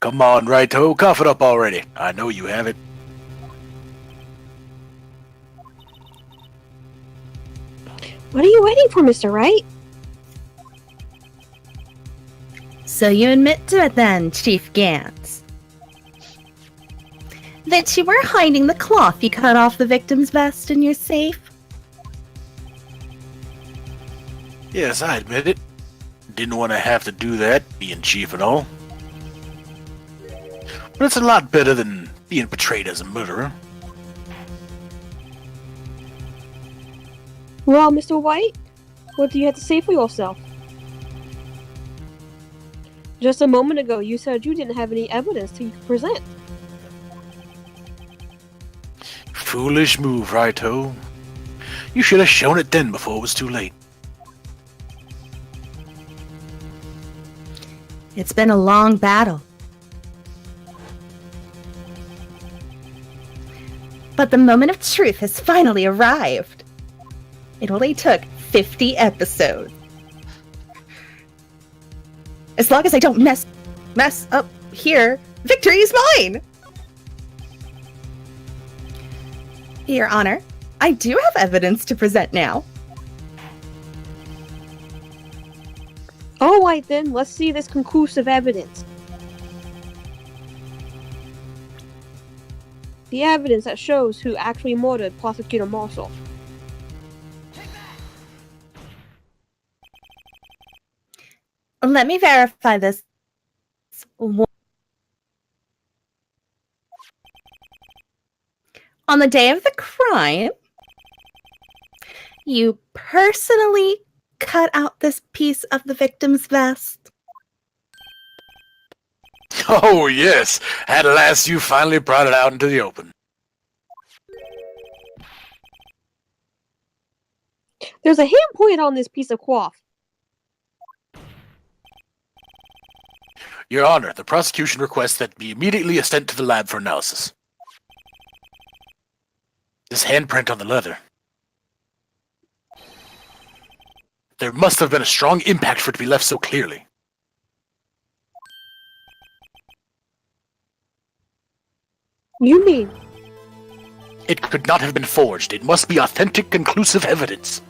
Come on, Righto, cough it up already. I know you have it. What are you waiting for, Mr. Wright? So you admit to it then, Chief Gantz. That you were hiding the cloth you cut off the victim's vest in your safe? Yes, I admit it. Didn't want to have to do that, being chief and all. But it's a lot better than being portrayed as a murderer. Well, Mr. White, what do you have to say for yourself? Just a moment ago, you said you didn't have any evidence to present. Foolish move, Righto. You should have shown it then before it was too late. It's been a long battle. But the moment of truth has finally arrived. It only took 50 episodes. As long as I don't mess up here, victory is mine! Your Honor, I do have evidence to present now. All right then, let's see this conclusive evidence. The evidence that shows who actually murdered Prosecutor Marshall. Let me verify this. On the day of the crime, you personally cut out this piece of the victim's vest. Oh, yes. At last you finally brought it out into the open. There's a hand pointed on this piece of cloth. Your Honor, the prosecution requests that be immediately sent to the lab for analysis. This handprint on the leather. There must have been a strong impact for it to be left so clearly. You mean? It could not have been forged. It must be authentic, conclusive evidence.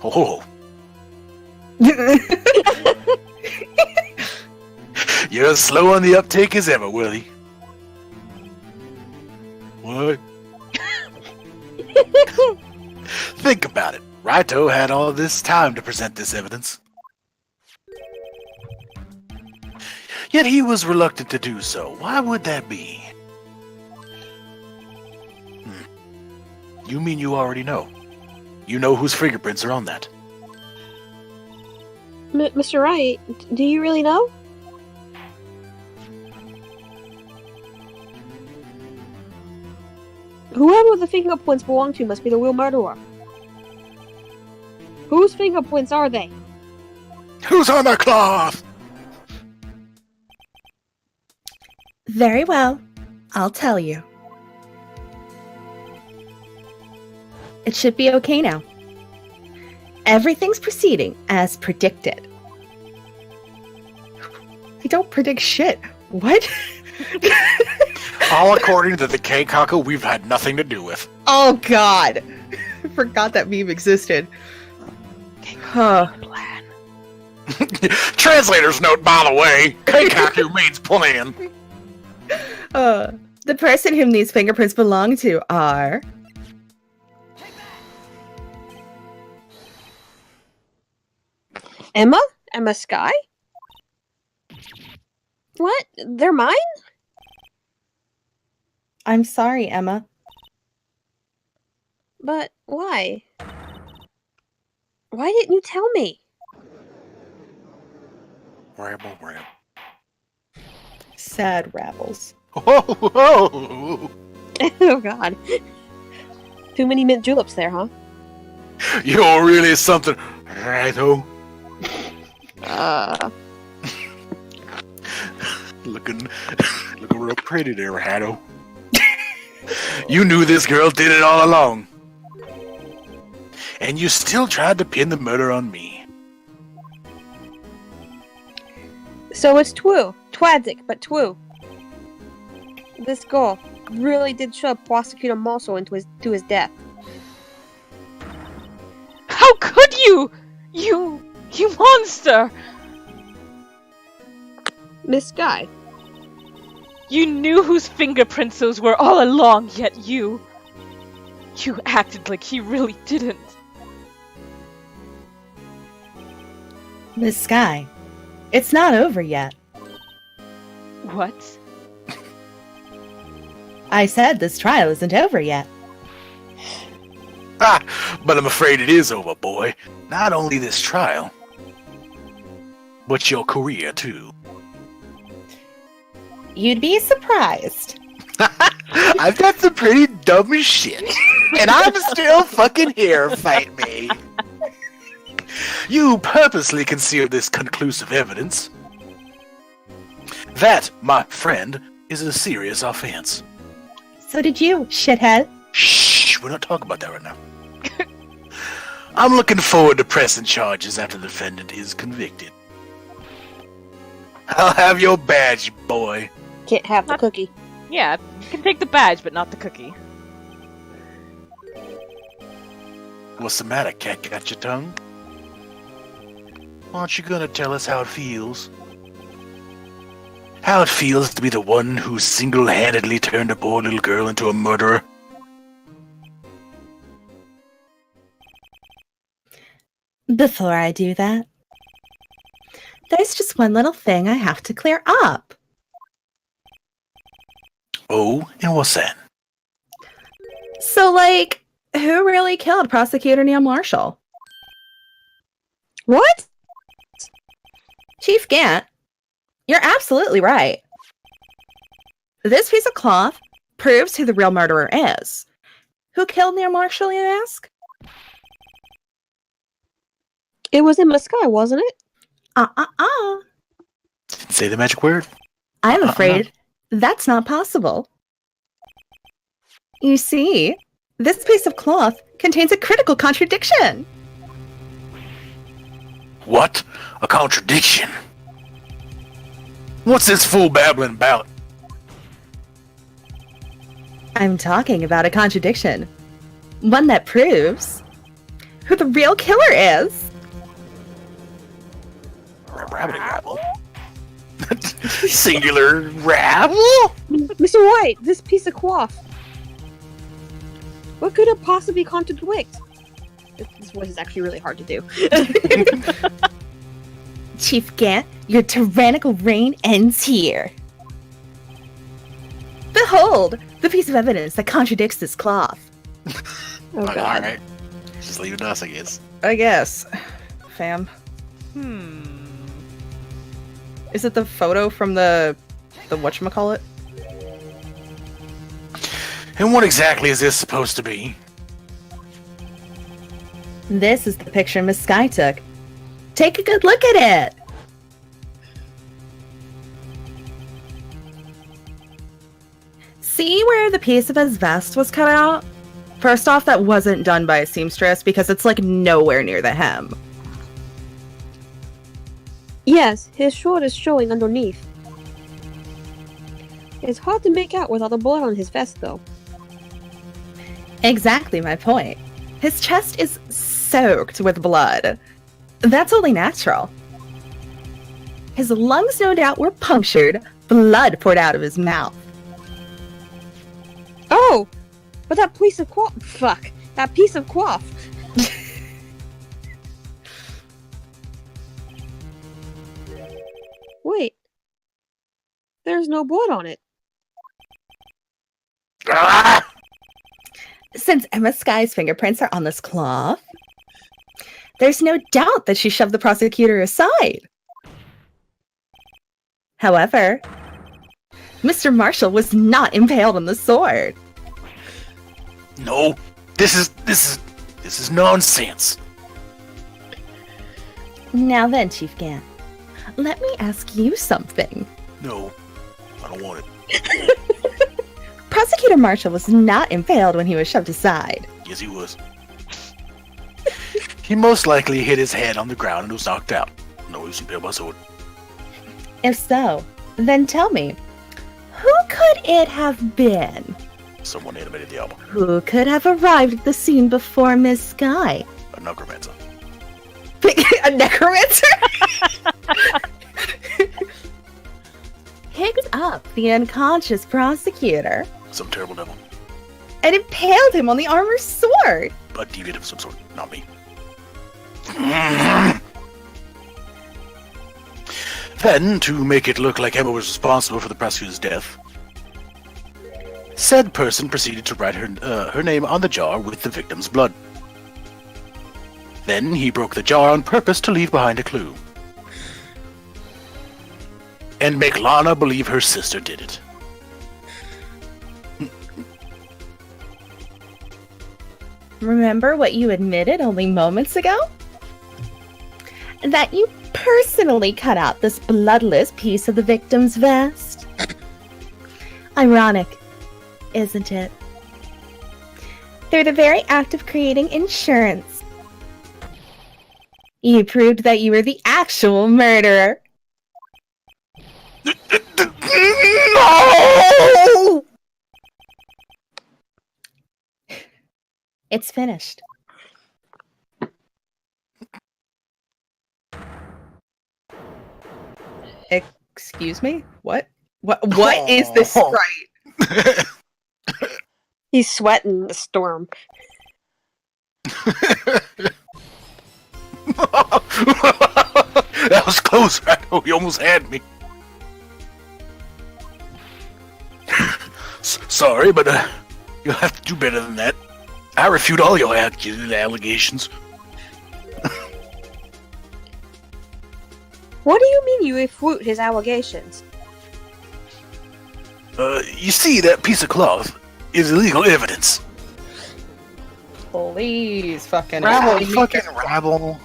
Oh. You're as slow on the uptake as ever, Willie. What? Think about it. Righto had all this time to present this evidence. Yet he was reluctant to do so. Why would that be? You mean you already know? You know whose fingerprints are on that? Mr. Wright, do you really know? Whoever the fingerprints belong to must be the real murderer. Whose fingerprints are they? Who's on the cloth? Very well. I'll tell you. It should be okay now. Everything's proceeding as predicted. I don't predict shit. What? All according to the Keikaku we've had nothing to do with. Oh god. I forgot that meme existed. Huh. Plan. Translator's note, by the way. Keikaku means plan. The person whom these fingerprints belong to are... Emma? Emma Sky? What? They're mine? I'm sorry, Emma. But why? Why didn't you tell me? Ramble. Sad rabbles. Oh. Oh god. Too many mint juleps there, huh? You're really something, righto. Looking real pretty there, Hatto. You knew this girl did it all along. And you still tried to pin the murder on me. So it's Twu. Twadzic, but Twu. This girl really did shove Prosecutor Marshall to his death. How could you? You monster! Miss Sky. You knew whose fingerprints those were all along, yet you acted like he really didn't. Miss Sky, it's not over yet. What? I said this trial isn't over yet. But I'm afraid it is over, boy. Not only this trial, but your career, too. You'd be surprised. I've done some pretty dumb shit, and I'm still fucking here, fight me. You purposely concealed this conclusive evidence. That, my friend, is a serious offense. So did you, shithead. Shh, we're not talking about that right now. I'm looking forward to pressing charges after the defendant is convicted. I'll have your badge, boy. Can't have the cookie. Yeah, you can take the badge, but not the cookie. What's the matter, cat? Got your tongue? Aren't you gonna tell us how it feels? How it feels to be the one who single-handedly turned a poor little girl into a murderer? Before I do that, there's just one little thing I have to clear up. Oh, and what's that? So, who really killed Prosecutor Neil Marshall? What? Chief Gant, you're absolutely right. This piece of cloth proves who the real murderer is. Who killed Neil Marshall, you ask? It was in the sky, wasn't it? Didn't say the magic word. I'm afraid that's not possible. You see, this piece of cloth contains a critical contradiction. What? A contradiction? What's this fool babbling about? I'm talking about a contradiction. One that proves who the real killer is. Rabbit rabble. Singular rabble? Mr. White, this piece of cloth. What could it possibly contradict? This voice is actually really hard to do. Chief Gant, your tyrannical reign ends here. Behold, the piece of evidence that contradicts this cloth. Oh god. Alright. Just leave it to us, I guess. I guess. Fam. Hmm. Is it the photo from the whatchamacallit? And what exactly is this supposed to be? This is the picture Miss Sky took. Take a good look at it. See where the piece of his vest was cut out? First off, that wasn't done by a seamstress because it's nowhere near the hem. Yes, his shirt is showing underneath. It's hard to make out with all the blood on his vest, though. Exactly my point. His chest is soaked with blood. That's only natural. His lungs, no doubt, were punctured, blood poured out of his mouth. Oh! But that piece of cloth. Fuck. That piece of cloth. Wait. There's no blood on it. Ah! Since Emma Sky's fingerprints are on this cloth, there's no doubt that she shoved the prosecutor aside. However, Mr. Marshall was not impaled on the sword. No, this is nonsense. Now then, Chief Gant, let me ask you something. No, I don't want it. Prosecutor Marshall was not impaled when he was shoved aside. Yes, he was. He most likely hit his head on the ground and was knocked out. No, he was impaled by sword. If so, then tell me, who could it have been? Someone animated the album. Who could have arrived at the scene before Miss Sky? A necromancer. A necromancer? Picked up the unconscious prosecutor Some terrible devil. and impaled him on the armored sword. A deviant of some sort. Not me. Then, to make it look like Emma was responsible for the prosecutor's death, said person proceeded to write her name on the jar with the victim's blood. Then he broke the jar on purpose to leave behind a clue. And make Lana believe her sister did it. Remember what you admitted only moments ago? That you personally cut out this bloodless piece of the victim's vest? Ironic, isn't it? Through the very act of creating insurance, you proved that you were the actual murderer. No! It's finished. Excuse me? What? What is this sprite? He's sweating the storm. That was close. He almost had me. Sorry, but you'll have to do better than that. I refute all your allegations. What do you mean you refute his allegations? You see, that piece of cloth is illegal evidence. Please, fucking Rabble, fucking rabble.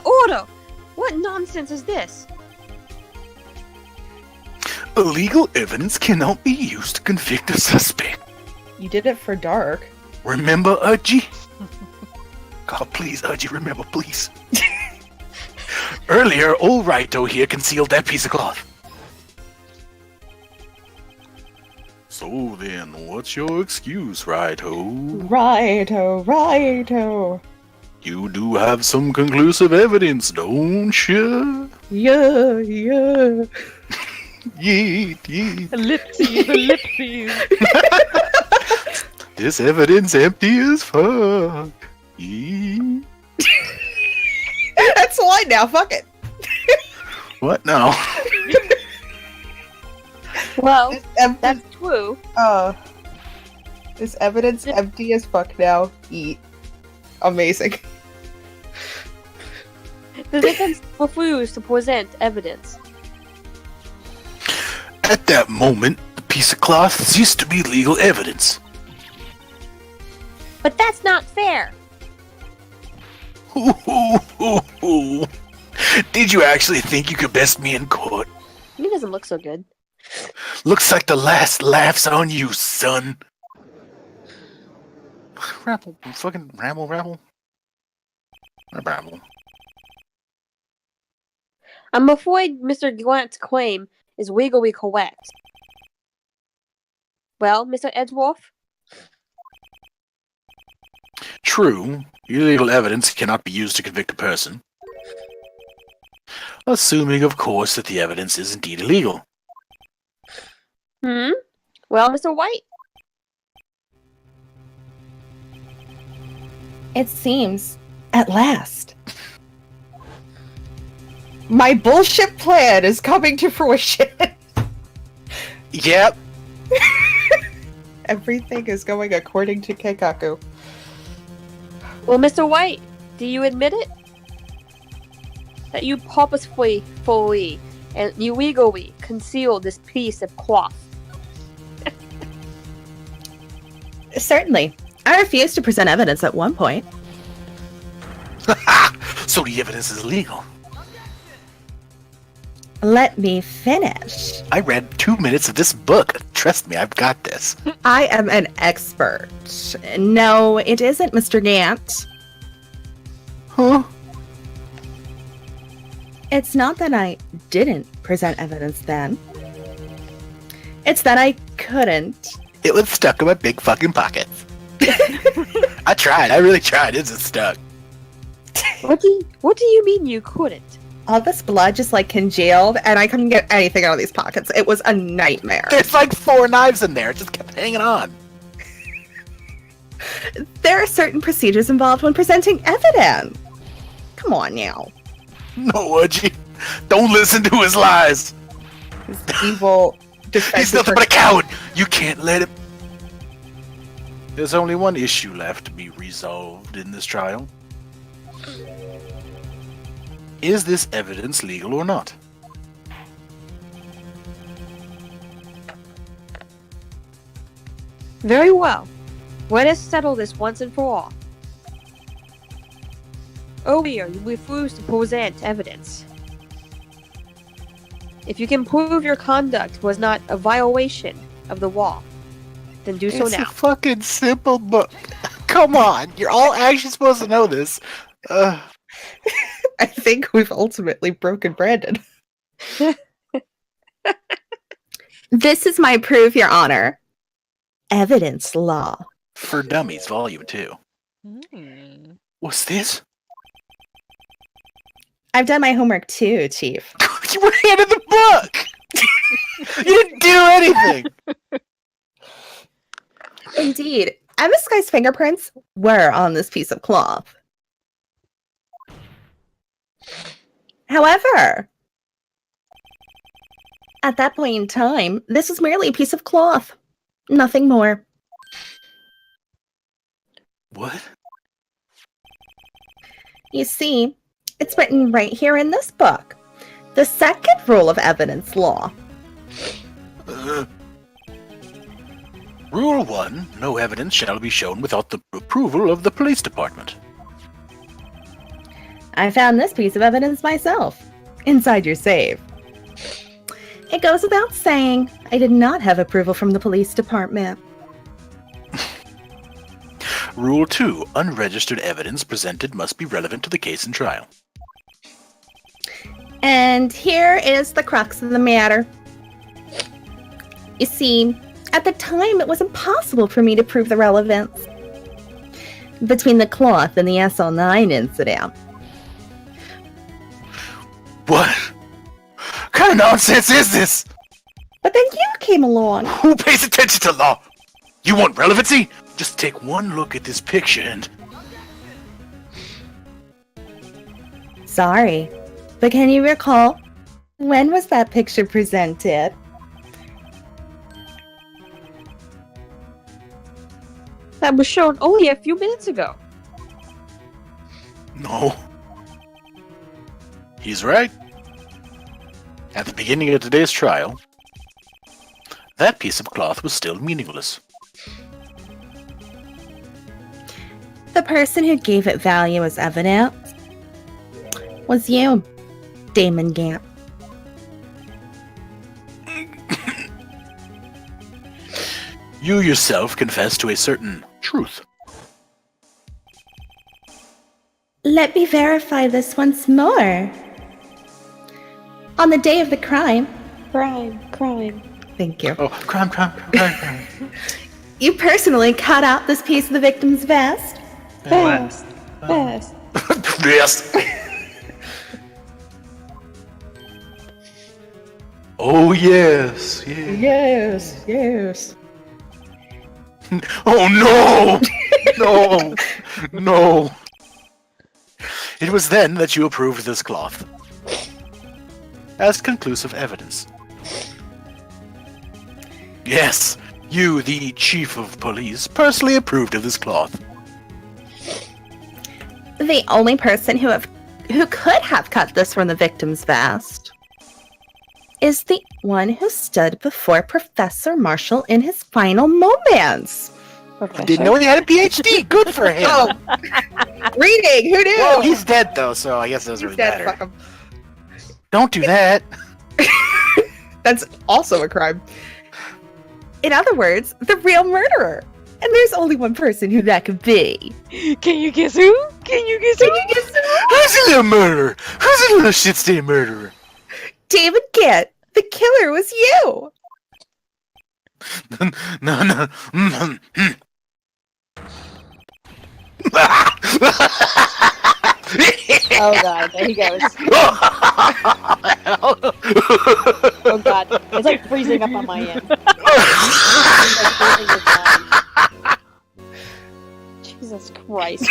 Order! What nonsense is this? Illegal evidence cannot be used to convict a suspect. You did it for dark. Remember, Urgy? God, please, Urgy, remember, please. Earlier, old Raito here concealed that piece of cloth. So then, what's your excuse, Raito? Righto. You do have some conclusive evidence, don't you? Yeah. Yeet, yeet. Ellipses. This evidence empty as fuck. Yeet. That's why now, fuck it. What now? Well, that's true. This evidence empty as fuck now. Eat. Amazing. The defense refused to present evidence. At that moment, the piece of cloth ceased to be legal evidence. But that's not fair. Did you actually think you could best me in court? He doesn't look so good. Looks like the last laugh's on you, son. Rabble, fucking rabble. I'm afraid Mr. Grant's claim is legally correct. Well, Mr. Edgeworth? True, illegal evidence cannot be used to convict a person. Assuming, of course, that the evidence is indeed illegal. Well, Mr. White? It seems, at last, my bullshit plan is coming to fruition. Yep. Everything is going according to Keikaku. Well, Mr. White, do you admit it? That you purposefully, fully, and illegally concealed this piece of cloth? Certainly. I refused to present evidence at one point. So the evidence is illegal. Let me finish. I read 2 minutes of this book. Trust me, I've got this. I am an expert. No, it isn't, Mr. Gant. Huh? It's not that I didn't present evidence then. It's that I couldn't. It was stuck in my big fucking pockets. I tried. I really tried. It's just stuck. What do you mean you couldn't? All this blood just like congealed, and I couldn't get anything out of these pockets. It was a nightmare. There's like 4 knives in there. It just kept hanging on. There are certain procedures involved when presenting evidence. Come on now. No, Udgy. Don't listen to his lies. This evil He's defensive nothing but a coward. You can't let him. There's only one issue left to be resolved in this trial. Is this evidence legal or not? Very well. Let us settle this once and for all. Earlier, you refused to present evidence. If you can prove your conduct was not a violation of the law, then do so It's now. a fucking simple book. Come on, you're all actually supposed to know this. I think we've ultimately broken Brandon. This is my proof, Your Honor. Evidence law. For Dummies, Volume 2. Hmm. What's this? I've done my homework too, Chief. You were handed the book! You didn't do anything! Indeed, Emma Sky's fingerprints were on this piece of cloth. However, at that point in time, this was merely a piece of cloth. Nothing more. What? You see, it's written right here in this book. The second rule of evidence law. Rule 1. No evidence shall be shown without the approval of the police department. I found this piece of evidence myself, inside your safe. It goes without saying, I did not have approval from the police department. Rule 2. Unregistered evidence presented must be relevant to the case and trial. And here is the crux of the matter. You see, at the time, it was impossible for me to prove the relevance between the cloth and the SL9 incident. What kind of nonsense is this? But then you came along. Who pays attention to law? You want relevancy? Just take one look at this picture and... Sorry, but can you recall, when was that picture presented? That was shown only a few minutes ago. No. He's right. At the beginning of today's trial, that piece of cloth was still meaningless. The person who gave it value as evidence was you, Damon Gant. You yourself confess to a certain truth. Let me verify this once more. On the day of the crime, Crime. thank you, Oh, crime. you personally cut out this piece of the victim's vest. Fast. Yes. Oh, yes. Yes. Oh, no. No. It was then that you approved this cloth as conclusive evidence. Yes, you, the chief of police, personally approved of this cloth. The only person who could have cut this from the victim's vest is the one who stood before Professor Marshall in his final moments. Didn't know he had a PhD. Good for him. Oh, reading. Who knew? Well, he's dead though, so I guess it doesn't He's really dead. matter. Fuck him. Don't do that. That's also a crime. In other words, the real murderer. And there's only one person who that could be. Can you guess who? Can you guess who? Who's a little murderer? Who's a little shit-stain murderer? David Gant. The killer was you. No. Oh god, there he goes. Oh god, it's like freezing up on my end. It's like freezing his mind. Jesus Christ.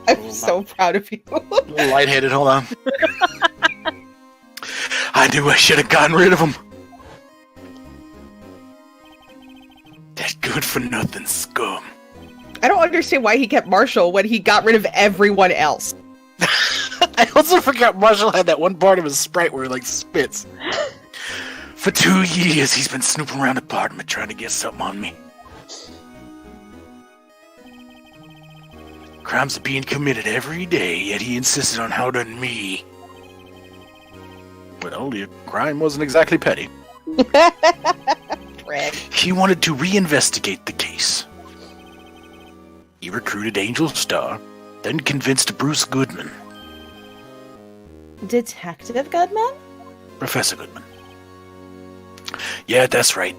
I'm so proud of you. Lightheaded, hold on. I knew I should have gotten rid of him. That good-for-nothing scum. I don't understand why he kept Marshall when he got rid of everyone else. I also forgot Marshall had that one part of his sprite where he, like, spits. For 2 years, he's been snooping around the apartment trying to get something on me. Crimes are being committed every day, yet he insisted on outing me. Well, the crime wasn't exactly petty. He wanted to reinvestigate the case. He recruited Angel Starr, then convinced Bruce Goodman. Detective Goodman? Professor Goodman. Yeah, that's right.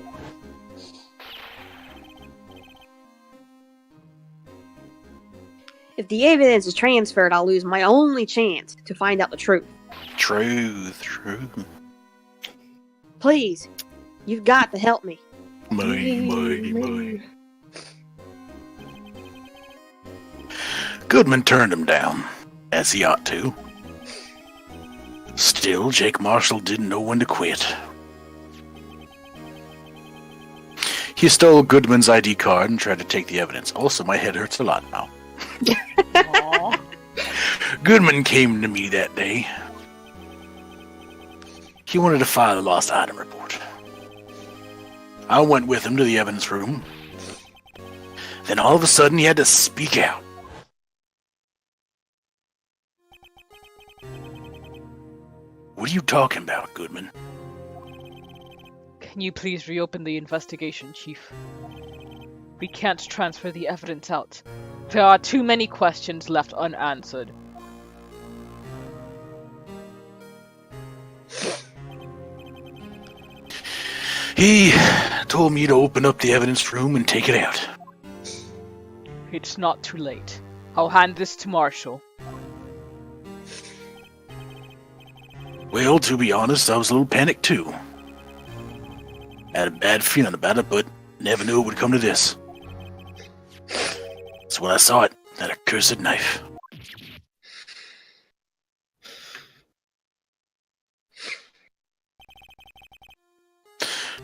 If the evidence is transferred, I'll lose my only chance to find out the truth. Truth. Please, you've got to help me. My. Goodman turned him down, as he ought to. Still, Jake Marshall didn't know when to quit. He stole Goodman's ID card and tried to take the evidence. Also, my head hurts a lot now. Goodman came to me that day. He wanted to file a lost item report. I went with him to the evidence room. Then all of a sudden he had to speak out. What are you talking about, Goodman? Can you please reopen the investigation, Chief? We can't transfer the evidence out. There are too many questions left unanswered. He told me to open up the evidence room and take it out. It's not too late. I'll hand this to Marshall. Well, to be honest, I was a little panicked too. Had a bad feeling about it, but never knew it would come to this. That's when I saw it, that accursed knife.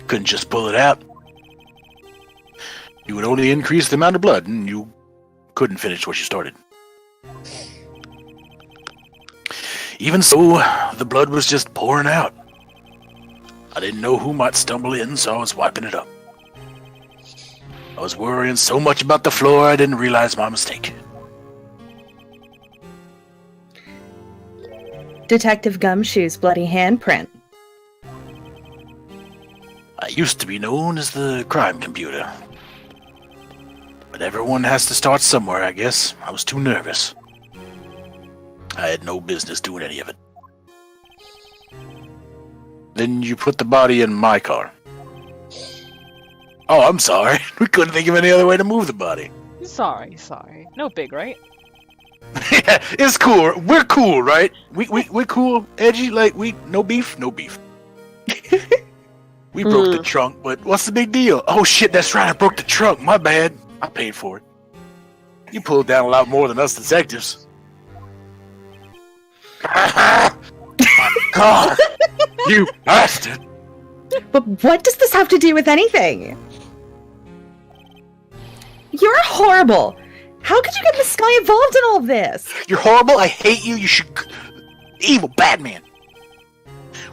Couldn't just pull it out. You would only increase the amount of blood, and you couldn't finish what you started. Even so, the blood was just pouring out. I didn't know who might stumble in, so I was wiping it up. I was worrying so much about the floor, I didn't realize my mistake. Detective Gumshoe's bloody handprint. I used to be known as the crime computer. But everyone has to start somewhere, I guess. I was too nervous. I had no business doing any of it. Then you put the body in my car. Oh, I'm sorry. We couldn't think of any other way to move the body. Sorry. No big, right? Yeah, it's cool. We're cool, right? We're cool, edgy, like no beef. We broke the trunk, but what's the big deal? Oh shit, that's right, I broke the trunk, my bad. I paid for it. You pulled down a lot more than us detectives. My God, you bastard! But what does this have to do with anything? You're horrible. How could you get this guy involved in all of this? You're horrible, I hate you, you should... Evil, bad man.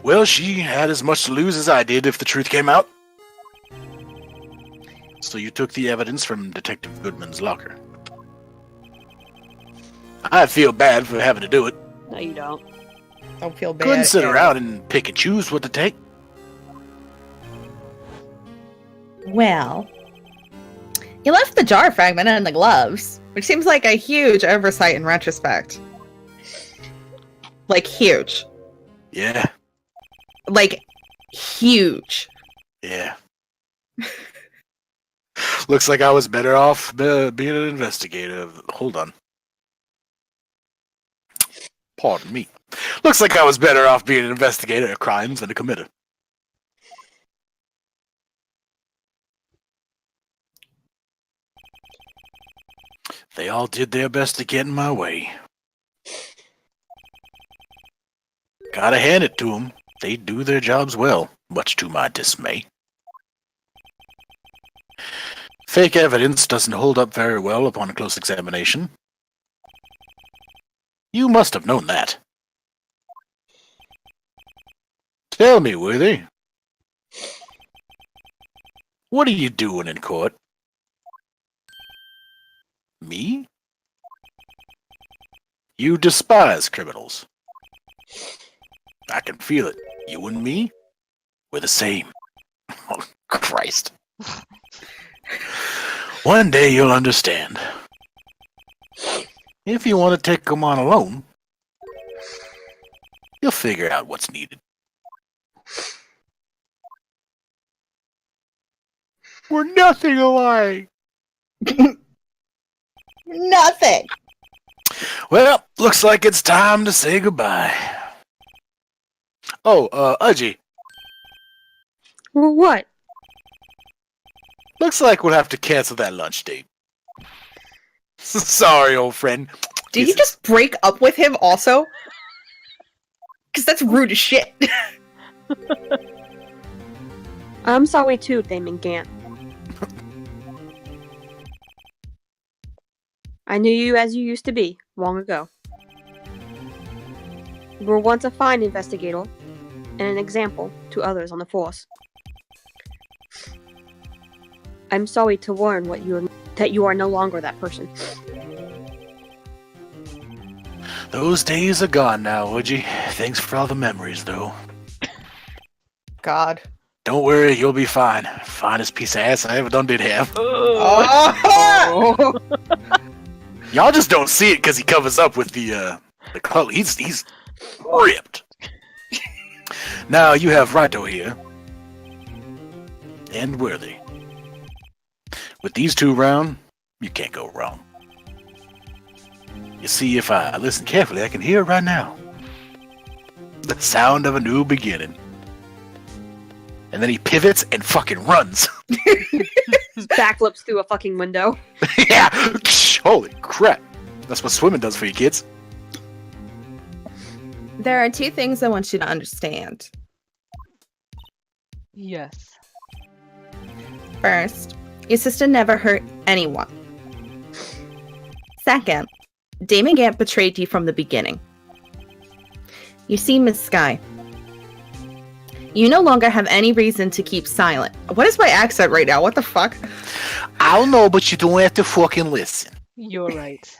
Well, she had as much to lose as I did if the truth came out. So you took the evidence from Detective Goodman's locker. I feel bad for having to do it. No, you don't. Don't feel bad. Couldn't sit around and pick and choose what to take. Well, you left the jar fragment in the gloves, which seems like a huge oversight in retrospect. Like, huge. Yeah, Like, huge. yeah. Looks like I was better off being an investigator. Hold on. Pardon me. Looks like I was better off being an investigator of crimes than a committer. They all did their best to get in my way. Gotta hand it to them. They do their jobs well, much to my dismay. Fake evidence doesn't hold up very well upon close examination. You must have known that. Tell me, Worthy. What are you doing in court? Me? You despise criminals. I can feel it. You and me, we're the same. Oh, Christ. One day you'll understand. If you want to take them on alone, you'll figure out what's needed. We're nothing alike. Nothing. Well, looks like it's time to say goodbye. Oh, Udgy, Well, what? looks like we'll have to cancel that lunch date. Sorry, old friend. Did you just break up with him also? Because that's rude as shit. I'm sorry too, Damon Gant. I knew you as you used to be, long ago. You were once a fine investigator, and an example to others on the force. I'm sorry to learn that you are no longer that person. Those days are gone now, Udgy. Thanks for all the memories, though. God. Don't worry, you'll be fine. Finest piece of ass I ever done did have. Oh. Y'all just don't see it because he covers up with the color. He's ripped. Now you have Raito here. And Worthy. With these two around, you can't go wrong. You see, if I listen carefully, I can hear it right now. The sound of a new beginning. And then he pivots and fucking runs. Backflips through a fucking window. Yeah! Holy crap. That's what swimming does for you kids. There are two things I want you to understand. Yes. First, your sister never hurt anyone. Second, Damon Gant betrayed you from the beginning. You see, Miss Sky, you no longer have any reason to keep silent. What is my accent right now? What the fuck? I don't know, but you don't have to fucking listen. You're right.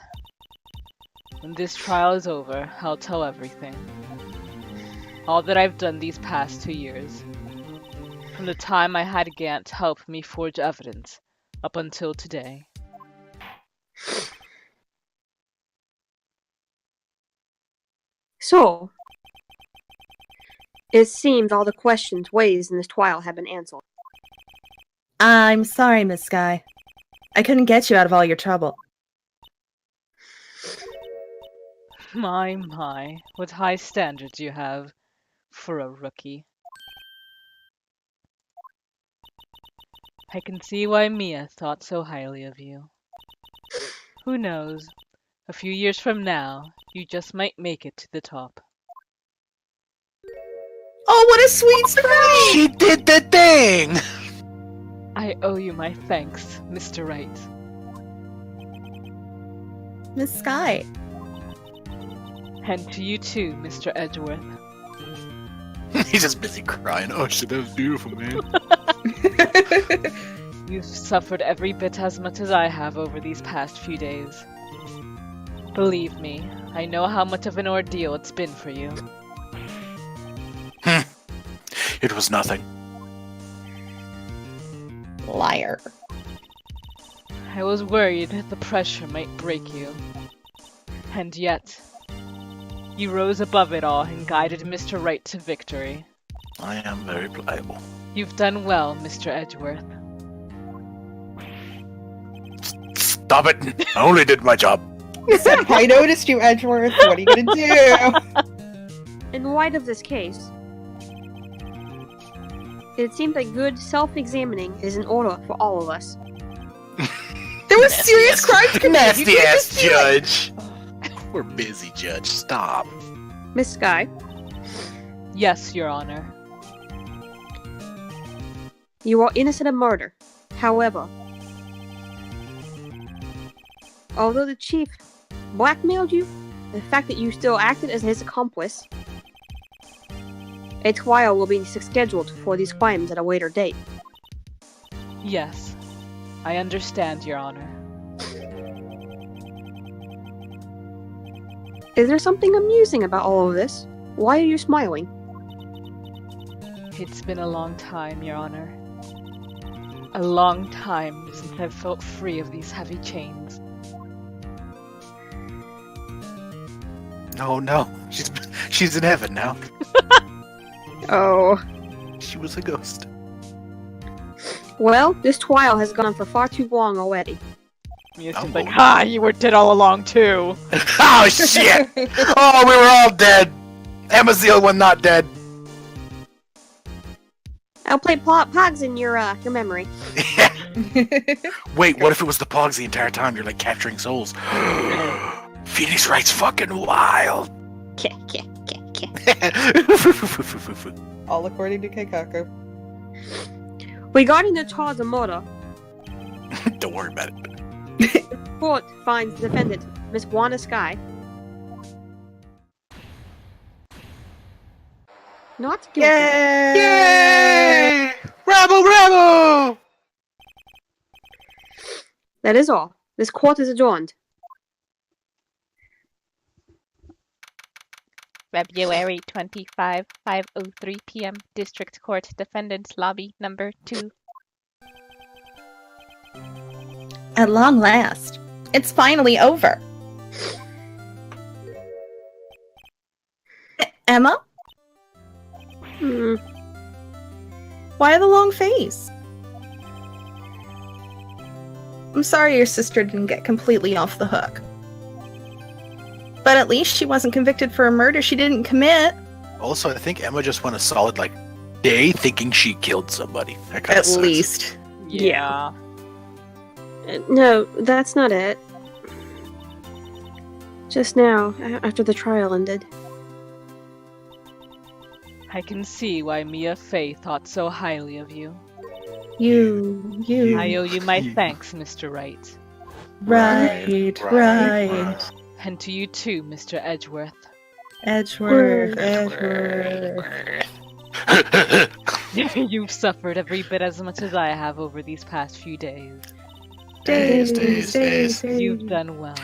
When this trial is over, I'll tell everything. All that I've done these past 2 years. From the time I had Gant help me forge evidence, up until today. So, it seems all the questions raised in this trial have been answered. I'm sorry, Miss Sky. I couldn't get you out of all your trouble. My, what high standards you have for a rookie. I can see why Mia thought so highly of you. Who knows? A few years from now, you just might make it to the top. Oh, what a sweet surprise! She did the thing! I owe you my thanks, Mr. Wright. Miss Sky. And to you too, Mr. Edgeworth. He's just busy crying. Oh shit, that was beautiful, man. You've suffered every bit as much as I have over these past few days. Believe me, I know how much of an ordeal it's been for you. It was nothing. Liar. I was worried the pressure might break you. And yet, you rose above it all and guided Mr. Wright to victory. I am very pliable. You've done well, Mr. Edgeworth. Stop it! I only did my job. I noticed you, Edgeworth. What are you gonna do? In light of this case, it seems like good self-examining is in order for all of us. There was serious crimes committed. Nasty You can't ass just be like- judge. We're busy, Judge. Stop. Miss Sky, Yes, Your Honor. you are innocent of murder. However, although the chief blackmailed you, the fact that you still acted as his accomplice, a trial will be scheduled for these crimes at a later date. Yes, I understand, Your Honor. Is there something amusing about all of this? Why are you smiling? It's been a long time, Your Honor. A long time since I've felt free of these heavy chains. No. She's in heaven now. Oh. She was a ghost. Well, this trial has gone on for far too long already. It I'm seems like, going- ha, you were dead all along too. Oh shit! Oh, we were all dead. Emma's the only one not dead. I'll play Pogs in your memory. Wait, what if it was the Pogs the entire time? You're like capturing souls. Phoenix Wright's fucking wild. All according to Keikaku. Regarding the charge of murder, Don't worry about it. court finds defendant Miss Wanda Sky not guilty. Yay! Rebel! That is all. This court is adjourned. February 25, 5:03 p.m. District Court Defendant's Lobby Number 2. At long last, it's finally over. Emma, Hmm. why the long face? I'm sorry your sister didn't get completely off the hook. But at least she wasn't convicted for a murder she didn't commit. Also, I think Emma just went a solid day thinking she killed somebody. That kinda At sucks. least. Yeah. No, that's not it. Just now, after the trial ended. I can see why Mia Fey thought so highly of you. You. I owe you my You- thanks, Mr. Wright. Right. And to you too, Mr. Edgeworth. Edgeworth. You've suffered every bit as much as I have over these past few days. Days. You've done well.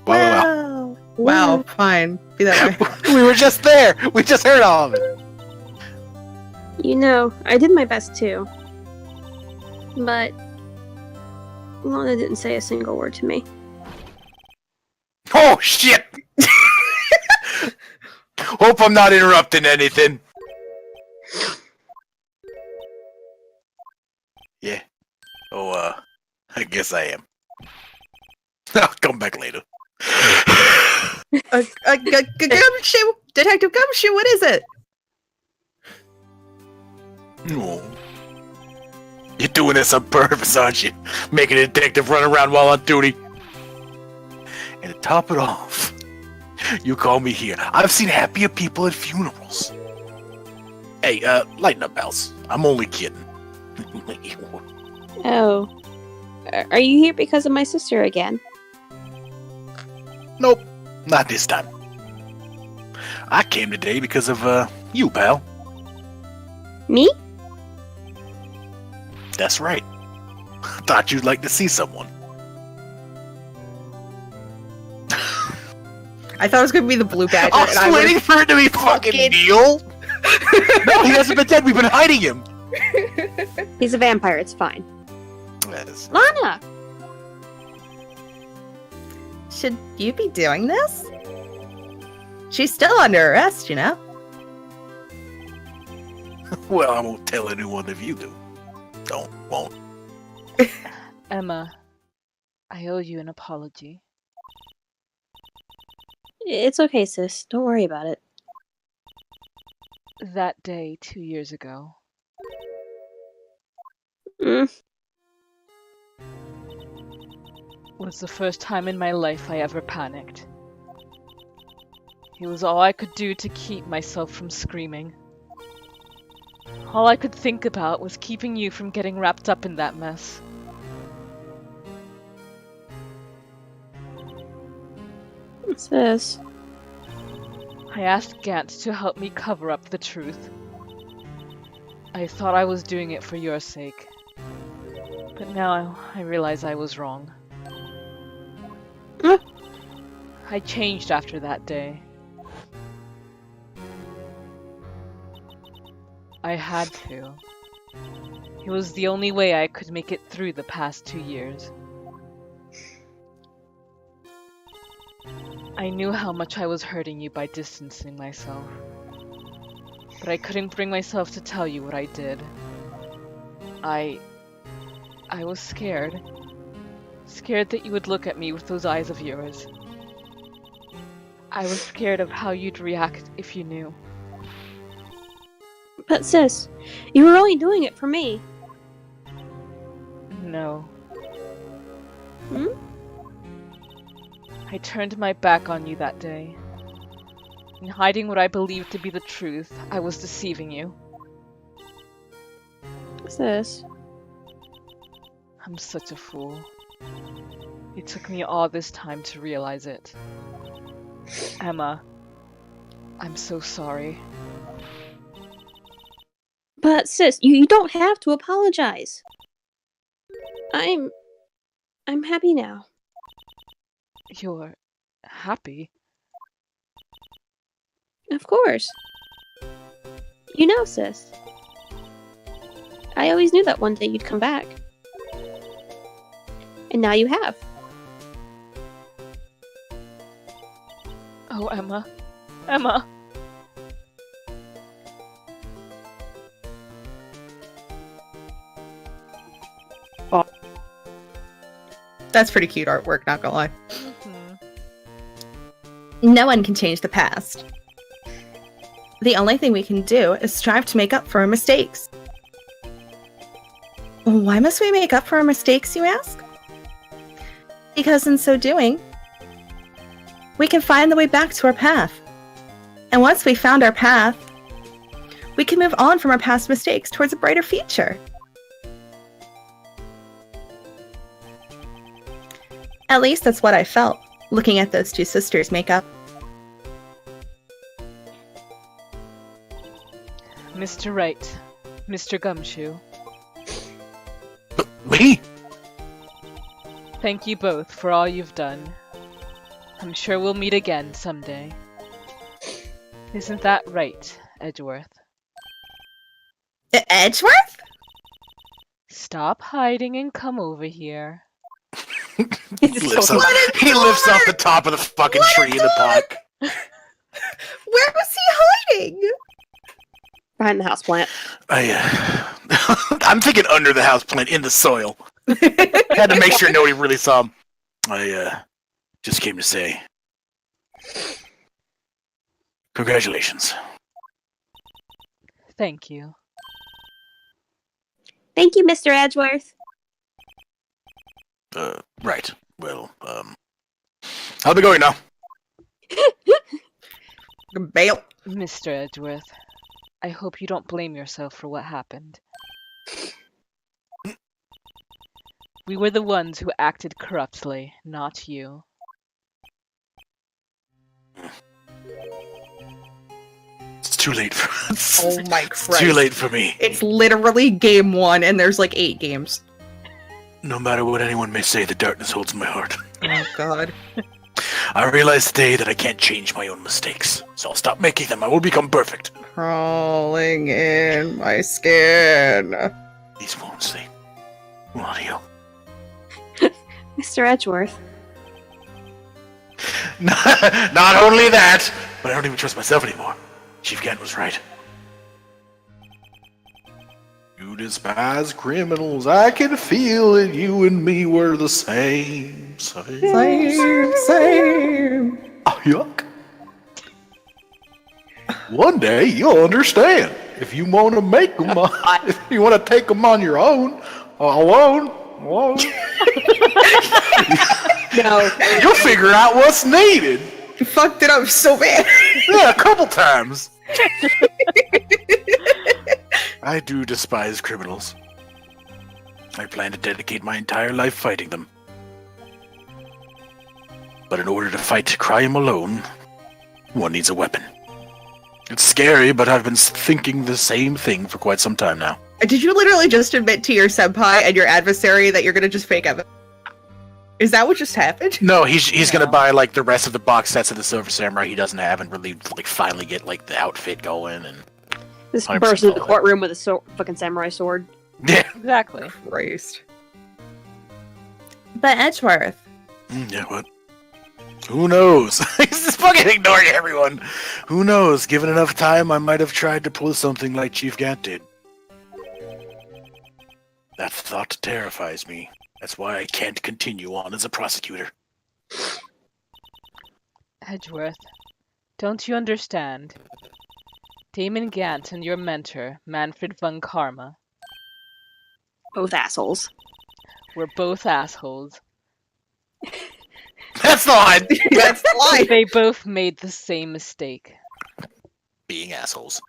Wow. Wow, fine. Be that way. We were just there. We just heard all of it. You know, I did my best too. But Lana didn't say a single word to me. Oh shit! Hope I'm not interrupting anything. Yeah. Oh, I guess I am. I'll come back later. Gumshoe! Detective Gumshoe, what is it? No. You're doing this on purpose, aren't you? Making a detective run around while on duty. And to top it off, you call me here. I've seen happier people at funerals. Hey, lighten up, pals. I'm only kidding. Oh. Are you here because of my sister again? Nope, not this time. I came today because of, you, pal. Me? That's right. Thought you'd like to see someone. I thought it was going to be the blue badger. I was and waiting for it to be fucking fucking- Neil. No, he hasn't been dead. We've been hiding him. He's a vampire, it's fine. mess. Lana! Should you be doing this? She's still under arrest, you know? Well, I won't tell anyone if you do. Won't. Emma, I owe you an apology. It's okay, sis. Don't worry about it. That day 2 years ago, Mm. was the first time in my life I ever panicked. It was all I could do to keep myself from screaming. All I could think about was keeping you from getting wrapped up in that mess. Sis. I asked Gant to help me cover up the truth. I thought I was doing it for your sake. But now I realize I was wrong. Huh? I changed after that day. I had to. It was the only way I could make it through the past 2 years. I knew how much I was hurting you by distancing myself. But I couldn't bring myself to tell you what I did. I was scared. Scared that you would look at me with those eyes of yours. I was scared of how you'd react if you knew. But sis, you were only doing it for me. No. Hmm? I turned my back on you that day. In hiding what I believed to be the truth, I was deceiving you. Sis. I'm such a fool. It took me all this time to realize it. Emma, I'm so sorry. But sis, you don't have to apologize. I'm happy now. You're happy? Of course. You know, sis. I always knew that one day you'd come back. And now you have. Oh, Emma. Emma! That's pretty cute artwork, not gonna lie. Mhm. No one can change the past. The only thing we can do is strive to make up for our mistakes. Why must we make up for our mistakes, you ask? Because in so doing, we can find the way back to our path. And once we found our path, we can move on from our past mistakes towards a brighter future. At least that's what I felt, looking at those two sisters make up. Mr. Wright, Mr. Gumshoe, Me? thank you both for all you've done. I'm sure we'll meet again someday. Isn't that right, Edgeworth? Edgeworth? Stop hiding and come over here. He lifts off the top of the fucking tree in the park. Where was he hiding? Behind the houseplant. I'm thinking under the houseplant in the soil. Had to make sure nobody really saw him. I just came to say congratulations. Thank you. Thank you, Mr. Edgeworth. Right. Well, how's it going now? Bail. Mr. Edgeworth, I hope you don't blame yourself for what happened. We were the ones who acted corruptly, not you. It's too late for us. Oh my It's Christ. too late for me. It's literally game 1 and there's like 8 games. No matter what anyone may say, the darkness holds in my heart. Oh god. I realize today that I can't change my own mistakes, so I'll stop making them. I will become perfect. Crawling in my skin. These wounds, they will heal. Mr. Edgeworth. Not only that, but I don't even trust myself anymore. Chief Gant was right. You despise criminals. I can feel that you and me were the same. Same. Oh, yuck. One day you'll understand. If you want to make them, if you want to take them on your own, alone. No. You'll figure out what's needed. You fucked it up so bad. Yeah, a couple times. I do despise criminals. I plan to dedicate my entire life fighting them. But in order to fight crime alone, one needs a weapon. It's scary, but I've been thinking the same thing for quite some time now. Did you literally just admit to your senpai and your adversary that you're gonna just fake evidence? Is that what just happened? No, he's gonna buy like the rest of the box sets of the Silver Samurai he doesn't have and really like finally get like the outfit going and This 100% burst into the all of it. courtroom with a fucking samurai sword. yeah. Exactly. Christ. But Edgeworth, Yeah, what? Who knows? He's just fucking ignoring everyone. Who knows? Given enough time, I might have tried to pull something like Chief Gant did. That thought terrifies me. That's why I can't continue on as a prosecutor. Edgeworth, don't you understand? Damon Gant and your mentor, Manfred von Karma, Both assholes. were both assholes. That's the line! that's the line. They both made the same mistake. Being assholes.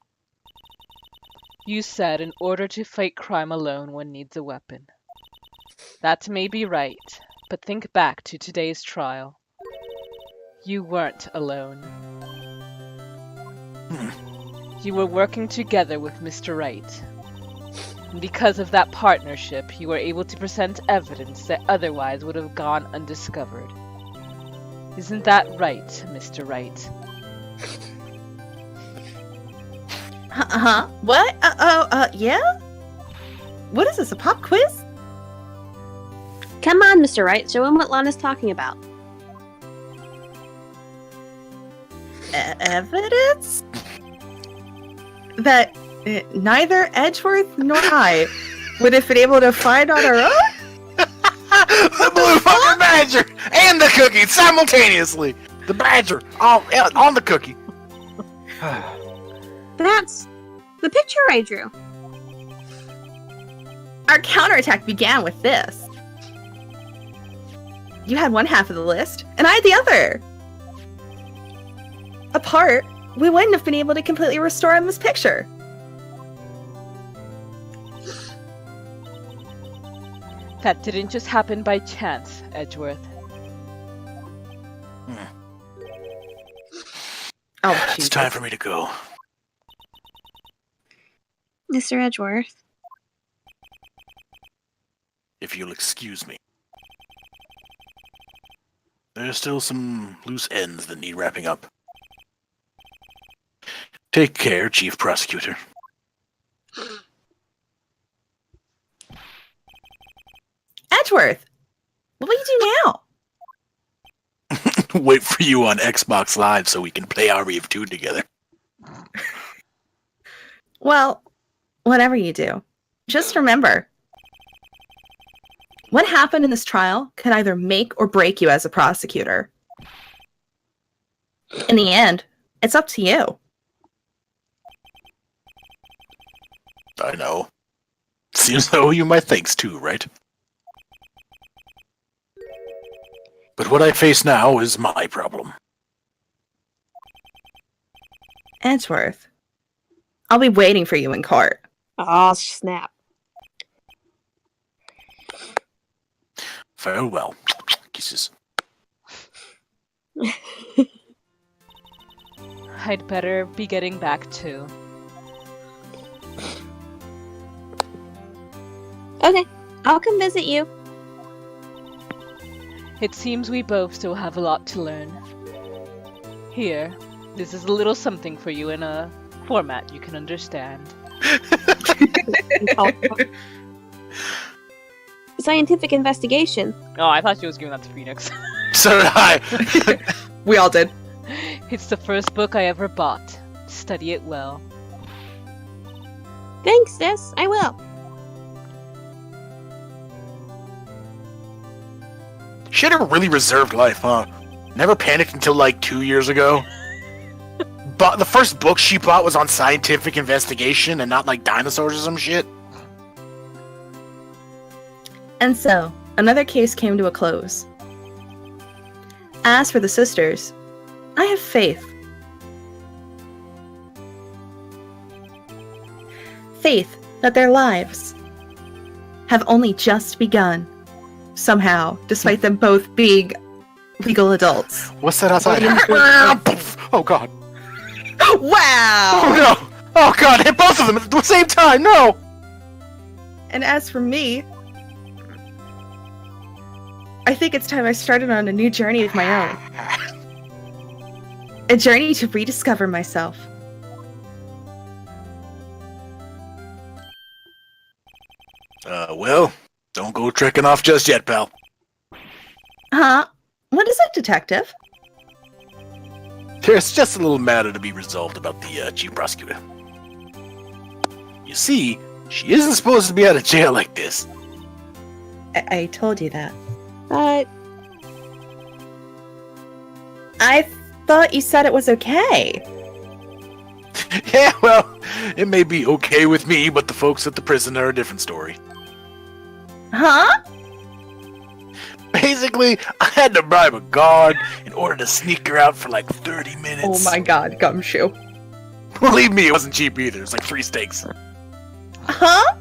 You said in order to fight crime alone, one needs a weapon. That may be right, but think back to today's trial. You weren't alone. You were working together with Mr. Wright. And because of that partnership, you were able to present evidence that otherwise would have gone undiscovered. Isn't that right, Mr. Wright? What? Yeah? What is this, a pop quiz? Come on, Mr. Wright. Show him what Lana's talking about. Evidence? That neither Edgeworth nor I would have been able to find on our own? The blue fucking badger and the cookie simultaneously. The badger on the cookie. That's the picture I drew. Our counterattack began with this. You had one half of the list, and I had the other. Apart, we wouldn't have been able to completely restore him this picture. That didn't just happen by chance, Edgeworth. Oh, It's Jesus. time for me to go. Mr. Edgeworth. If you'll excuse me. There's still some loose ends that need wrapping up. Take care, Chief Prosecutor. Edgeworth, what will you do now? Wait for you on Xbox Live so we can play Army of Two together. Well, whatever you do, just remember, what happened in this trial could either make or break you as a prosecutor. In the end, it's up to you. I know. Seems though you my thanks too, right? But what I face now is my problem. Edgeworth, I'll be waiting for you in court. Oh, snap. Farewell. Kisses. I'd better be getting back too. Okay, I'll come visit you. It seems we both still have a lot to learn. Here, this is a little something for you in a format you can understand. scientific investigation. Oh, I thought she was giving that to Phoenix. So did I. We all did. It's the first book I ever bought. Study it well. Thanks, sis. I will. She had a really reserved life, huh? Never panicked until like 2 years ago. But the first book she bought was on scientific investigation and not like dinosaurs or some shit. And so, another case came to a close. As for the sisters, I have faith. Faith that their lives have only just begun. Somehow, despite them both being legal adults. What's that outside? Oh god. Wow! Oh no! Oh god, hit both of them at the same time, no! And as for me, I think it's time I started on a new journey of my own. A journey to rediscover myself. Well, don't go trekking off just yet, pal. Huh? What is it, detective? There's just a little matter to be resolved about the chief prosecutor. You see, she isn't supposed to be out of jail like this. I told you that. But I thought you said it was okay. Yeah, well, it may be okay with me, but the folks at the prison are a different story. Huh? Basically, I had to bribe a guard in order to sneak her out for like 30 minutes. Oh my god, Gumshoe. Believe me, it wasn't cheap either. It was like 3 steaks. Huh?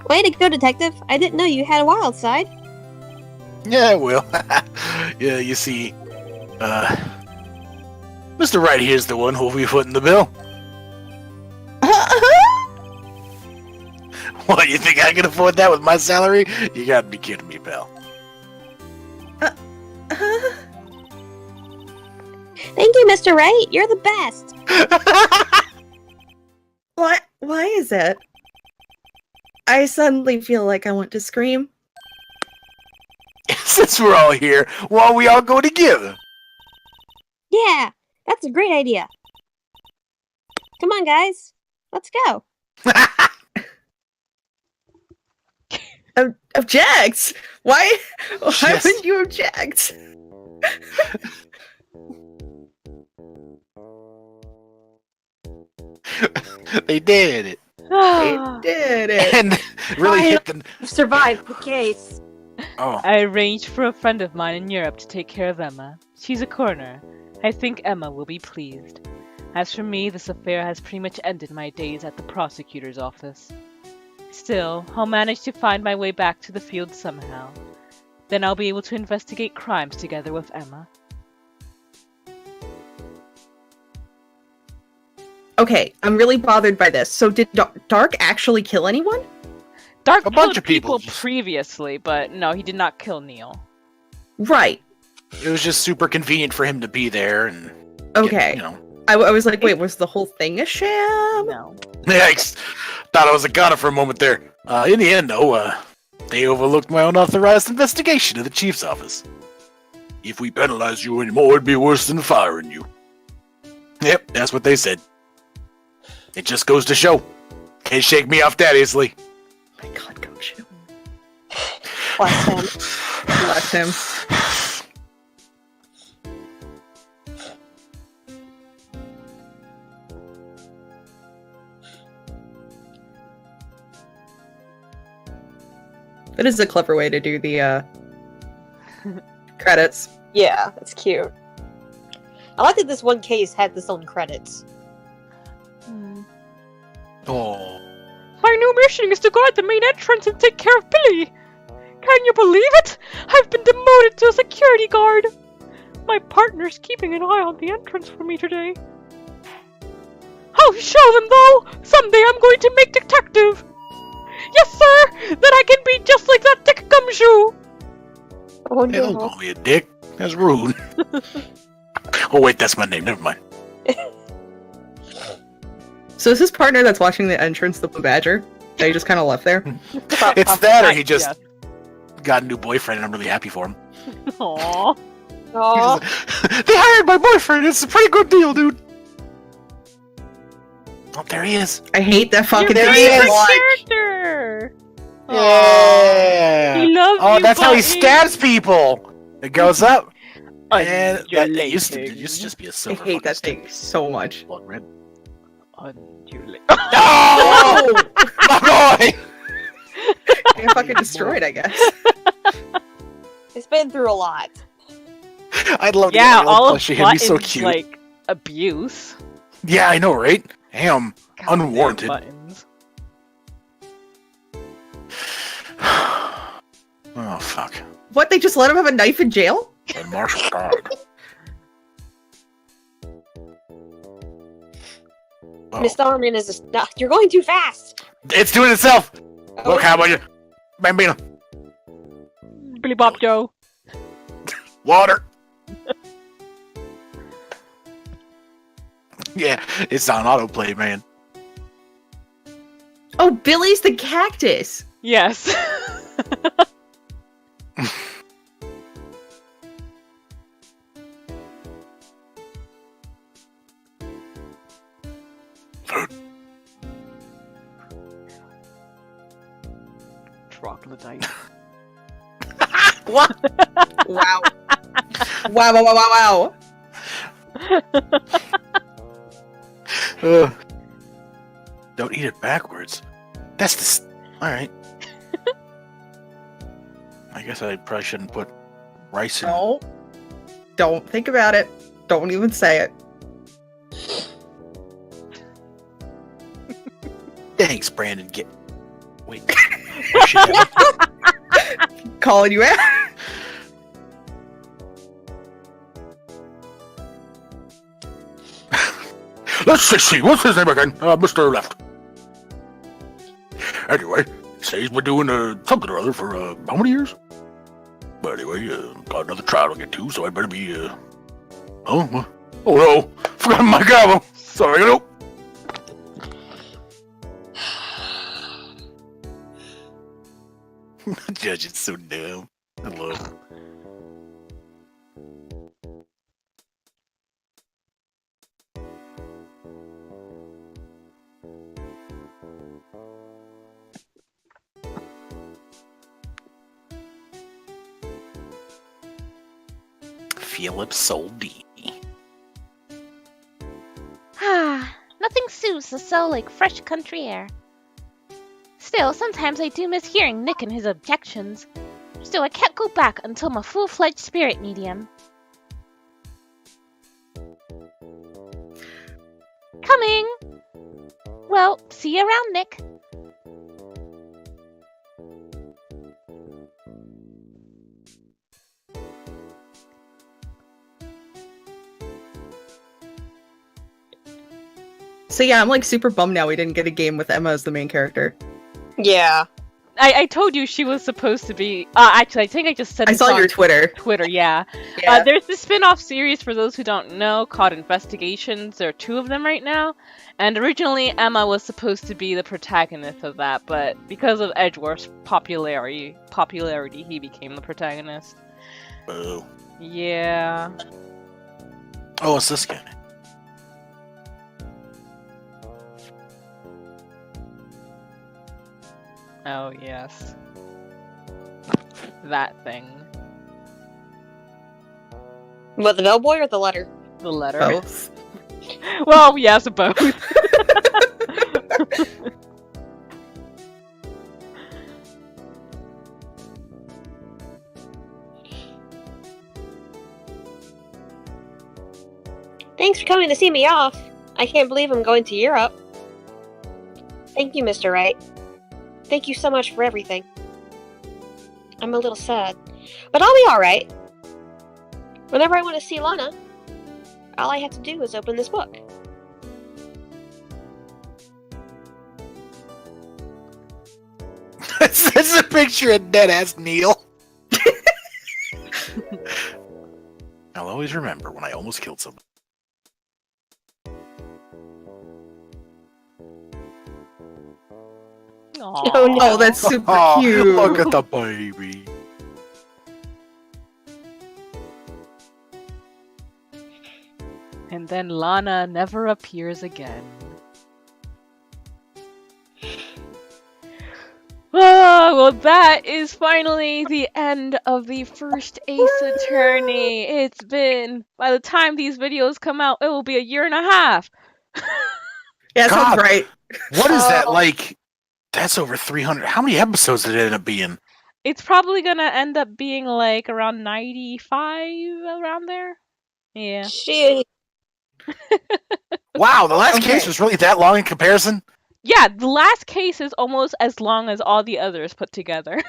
way to go, detective. I didn't know you had a wild side. Yeah, well, yeah, you see, Mr. Wright here's the one who'll be footing the bill. What, you think I can afford that with my salary? You gotta be kidding me, pal. Thank you, Mr. Wright. You're the best. What? Why is it? I suddenly feel like I want to scream. Since we're all here, why don't we all go together? Yeah, that's a great idea. Come on, guys. Let's go. Object! Why Yes. would you object? They did it. They did it. And really hit the... Survived the case. Oh. I arranged for a friend of mine in Europe to take care of Emma. She's a coroner. I think Emma will be pleased. As for me, this affair has pretty much ended my days at the prosecutor's office. Still, I'll manage to find my way back to the field somehow. Then I'll be able to investigate crimes together with Emma. Okay, I'm really bothered by this. So did Dark actually kill anyone? Dark A bunch killed of people. previously, but no, he did not kill Neil. Right. It was just super convenient for him to be there and... Okay. You know. I was like, wait, was the whole thing a sham? No. Yikes. Thought I was a goner for a moment there. In the end, though, they overlooked my unauthorized investigation of the chief's office. If we penalize you anymore, it'd be worse than firing you. Yep, that's what they said. It just goes to show. Can't shake me off that easily. My God, Gumshoe. Bless him. Bless him. That is a clever way to do the credits. Yeah, that's cute. I like that this one case had its own credits. Oh. My new mission is to guard the main entrance and take care of Billy. Can you believe it? I've been demoted to a security guard. My partner's keeping an eye on the entrance for me today. I'll show them, though. Someday I'm going to make detective. Yes, sir. Then I can be just like that dick gumshoe. Oh Hey, don't no. call me a dick. That's rude. Oh, wait, that's my name. Never mind. So is his partner that's watching the entrance the Blue Badger? They just kind of left there. It's that, or he just Yes. got a new boyfriend, and I'm really happy for him. Aww. Oh, They hired my boyfriend. It's a pretty good deal, dude. Oh, there he is. I hate that fucking There thing he so is. much. Character. Yeah. He loves Oh, you, that's how he Button. stabs people. It goes up. And that it used to Undulating. just be a I silver. hate that fucking thing so much. blood red. Undulate. No! My boy! Get fucking destroyed, I guess. it's been through a lot. I'd love to Yeah, get all of plushie. He'd be so Button's cute. like abuse. Yeah, I know, right? Damn. Goddamn Unwarranted. Buttons. Oh, fuck. What, they just let him have a knife in jail? And Marshall died. Oh. Miss Thorman is you're going too fast. It's doing itself! Oh, Look, how about you? Bambino. Billy Bob Joe. Water! Yeah, it's on autoplay, man. Oh, Billy's the cactus. Yes. Troglodyte. What? Wow. Wow, wow, wow, wow, wow. Don't eat it backwards. That's the. Alright. I guess I probably shouldn't put rice in. No. Don't think about it. Don't even say it. Thanks, Brandon. Wait. Oh, shit. Calling you out. Let's see. What's his name again? Mr. Left. Anyway, say he's been doing something or other for how many years? But anyway, got another trial to get to, so I better be. Oh no! Forgot my gavel. Sorry, no. Judge, it's so dumb. I love it. Philip Soldini. Ah, nothing soothes the soul like fresh country air. Still, sometimes I do miss hearing Nick and his objections. Still, I can't go back until I'm a full-fledged spirit medium. Coming! Well, see you around, Nick. So yeah, I'm like super bummed now we didn't get a game with Emma as the main character. Yeah. I told you she was supposed to be. Actually, I think I just said I this saw on your Twitter. Twitter, yeah. Yeah. There's this spin-off series, for those who don't know, called Investigations. There are 2 of them right now. And originally, Emma was supposed to be the protagonist of that, but because of Edgeworth's popularity, he became the protagonist. Oh. Yeah. Oh, it's this guy. Oh, yes. That thing. What, the bellboy or the letter? The letter. Both. Well, yes, both. Thanks for coming to see me off. I can't believe I'm going to Europe. Thank you, Mr. Wright. Thank you so much for everything. I'm a little sad, but I'll be alright. Whenever I want to see Lana, all I have to do is open this book. This is a picture of dead-ass Neil. I'll always remember when I almost killed somebody. Oh, no. Oh, that's super Oh, cute. look at the baby. And then Lana never appears again. Oh, well, that is finally the end of the first Ace Attorney. It's been, by the time these videos come out, it will be a year and a half. Yeah, sounds God. right. What is that Oh. like? That's over 300. How many episodes did it end up being? It's probably gonna end up being like around 95, around there. Yeah. Shit. Wow, the last Okay. case was really that long in comparison? Yeah, the last case is almost as long as all the others put together.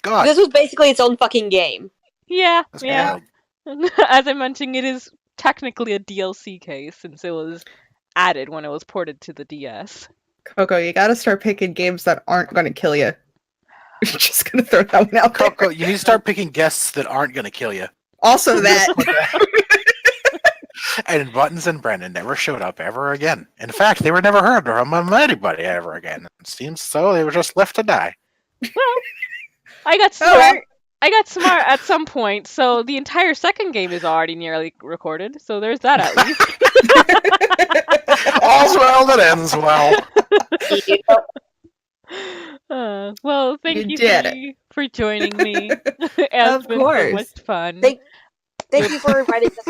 God, This was basically its own fucking game. Yeah, that's yeah. wild. As I mentioned, it is technically a DLC case since it was added when it was ported to the DS. Coco, you gotta start picking games that aren't gonna kill you. You're just gonna throw that one out there. Coco, you need to start picking guests that aren't going to kill you. Also that. And Buttons and Brendan never showed up ever again. In fact, they were never heard from anybody ever again. It seems so they were just left to die. I got Oh, well. smart. I got smart at some point, so the entire second game is already nearly recorded. So there's that at least. All's well that ends well. Well, thank You you did Bree, for joining me. It's Of been so course. much fun. Thank you for inviting us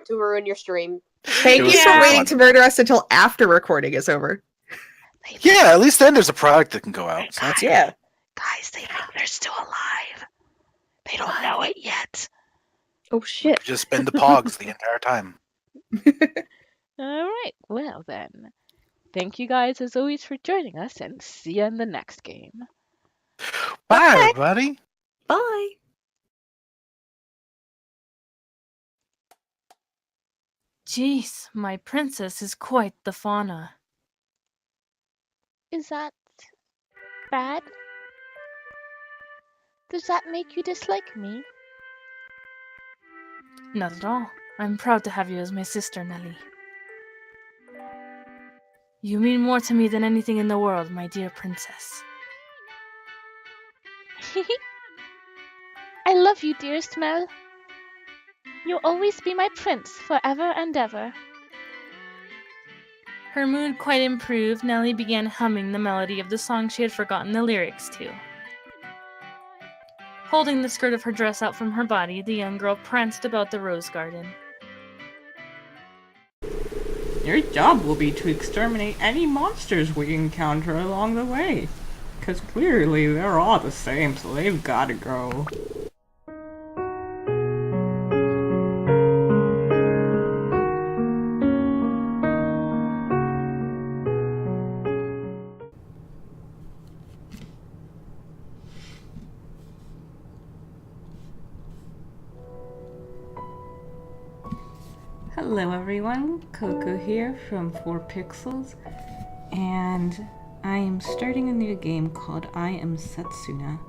to ruin your stream. Thank It you was for Yeah. waiting fun. to murder us until after recording is over. Yeah, at least then there's a product that can go out. So that's Yeah. Guys, they think they're still alive. They don't know it yet. Oh shit. We've just been the pogs the entire time. All right. Well then, thank you guys as always for joining us, and see you in the next game. Bye, everybody. Bye. Jeez, my princess is quite the fauna. Is that bad? Does that make you dislike me? Not at all. I'm proud to have you as my sister, Nellie. You mean more to me than anything in the world, my dear princess. I love you, dearest Mel. You'll always be my prince forever and ever. Her mood quite improved, Nellie began humming the melody of the song she had forgotten the lyrics to. Holding the skirt of her dress out from her body, the young girl pranced about the rose garden. Your job will be to exterminate any monsters we encounter along the way. Because clearly they're all the same, so they've gotta go. Hello everyone, Coco here from 4pixels, and I am starting a new game called I Am Setsuna.